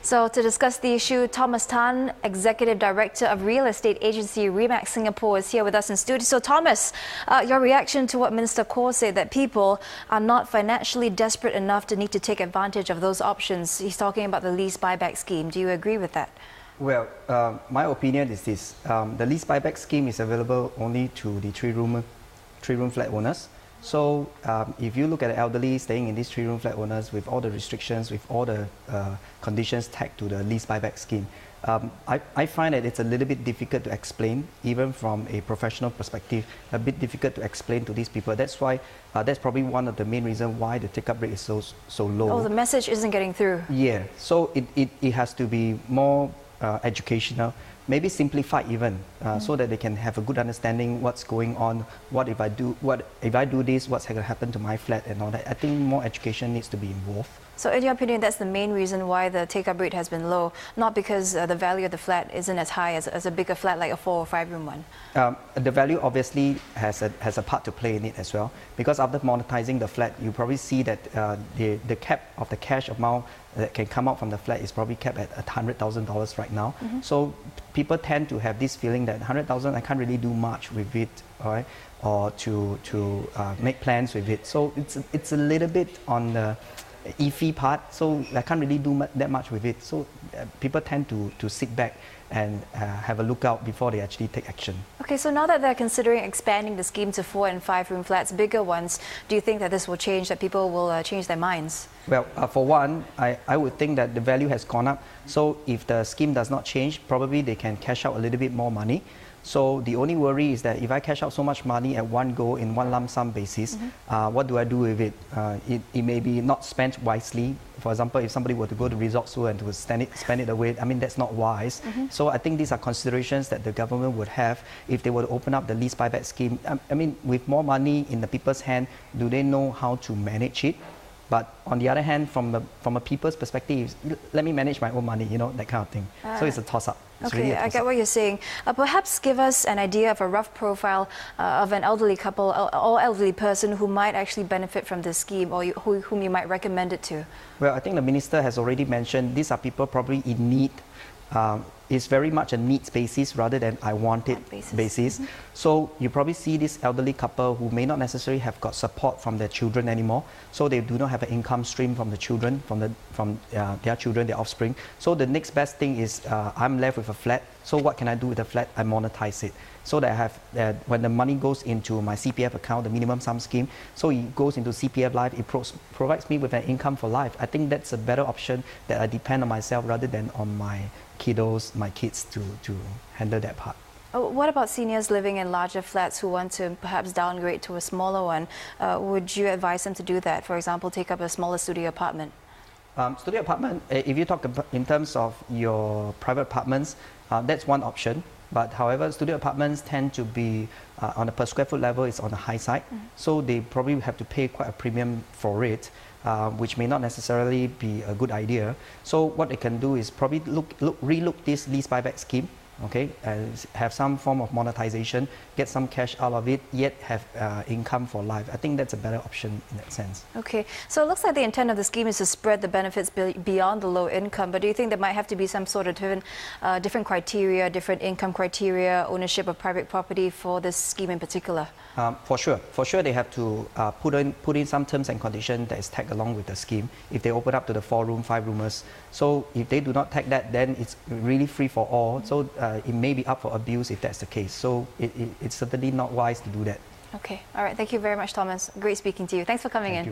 So to discuss the issue, Thomas Tan, Executive Director of Real Estate Agency Remax Singapore, is here with us in studio. So Thomas, your reaction to what Minister Khaw said, that people are not financially desperate enough to need to take advantage of those options. He's talking about the lease buyback scheme. Do you agree with that? Well, my opinion is this. The lease buyback scheme is available only to the three-room flat owners. So if you look at the elderly staying in these three-room flat owners with all the restrictions, with all the conditions tagged to the lease buyback scheme, I find that it's a little bit difficult to explain, even from a professional perspective, a bit difficult to explain to these people. That's why, that's probably one of the main reasons why the take-up rate is so low. Oh, the message isn't getting through. Yeah, so it has to be more educational, maybe simplified even, so that they can have a good understanding what's going on, what if I do this, what's going to happen to my flat and all that. I think more education needs to be involved. So in your opinion, that's the main reason why the take-up rate has been low, not because the value of the flat isn't as high as a bigger flat like a 4- or 5-room one? The value obviously has a part to play in it as well, because after monetizing the flat, you probably see that the cap of the cash amount that can come out from the flat is probably capped at $100,000 right now. So people tend to have this feeling that $100,000, I can't really do much with it, all right? Or to make plans with it. So it's a little bit on the iffy part, so I can't really do that much with it. So people tend to sit back and have a look out before they actually take action. Okay, so now that they're considering expanding the scheme to 4- and 5-room flats, bigger ones, do you think that this will change, that people will change their minds? Well, for one, I would think that the value has gone up. So if the scheme does not change, probably they can cash out a little bit more money. So the only worry is that if I cash out so much money at one go in one lump sum basis, what do I do with it? It may be not spent wisely. For example, if somebody were to go to Resort Zoo and to spend it away, I mean, that's not wise. So I think these are considerations that the government would have if they were to open up the lease buyback scheme. I mean, with more money in the people's hand, do they know how to manage it? But on the other hand, from a people's perspective, let me manage my own money, you know, that kind of thing. So it's a toss-up. Okay, I get what you're saying. Perhaps give us an idea of a rough profile of an elderly couple or elderly person who might actually benefit from this scheme, or whom you might recommend it to. Well, I think the minister has already mentioned these are people probably in need. It's very much a needs basis rather than I want it basis. So you probably see this elderly couple who may not necessarily have got support from their children anymore. So they do not have an income stream from the children, from their children, their offspring. So the next best thing is I'm left with a flat. So what can I do with the flat? I monetize it. So that I have, when the money goes into my CPF account, the minimum sum scheme, so it goes into CPF Life, it provides me with an income for life. I think that's a better option, that I depend on myself rather than on my kiddos, my kids to handle that part. What about seniors living in larger flats who want to perhaps downgrade to a smaller one? Would you advise them to do that? For example, take up a smaller studio apartment? Studio apartment, if you talk about in terms of your private apartments, that's one option. But however, studio apartments tend to be on a per square foot level is on the high side. So they probably have to pay quite a premium for it, which may not necessarily be a good idea. So what they can do is probably relook this lease buyback scheme, okay, and have some form of monetization, get some cash out of it, yet have income for life. I think that's a better option in that sense. Okay, so it looks like the intent of the scheme is to spread the benefits beyond the low income, but do you think there might have to be some sort of different criteria, different income criteria, ownership of private property for this scheme in particular? For sure they have to put in some terms and conditions that is tagged along with the scheme if they open up to the 4-room, 5-roomers. So if they do not tag that, then it's really free for all. So it may be up for abuse if that's the case. So it's certainly not wise to do that. Okay, all right. Thank you very much, Thomas. Great speaking to you. Thanks for coming in.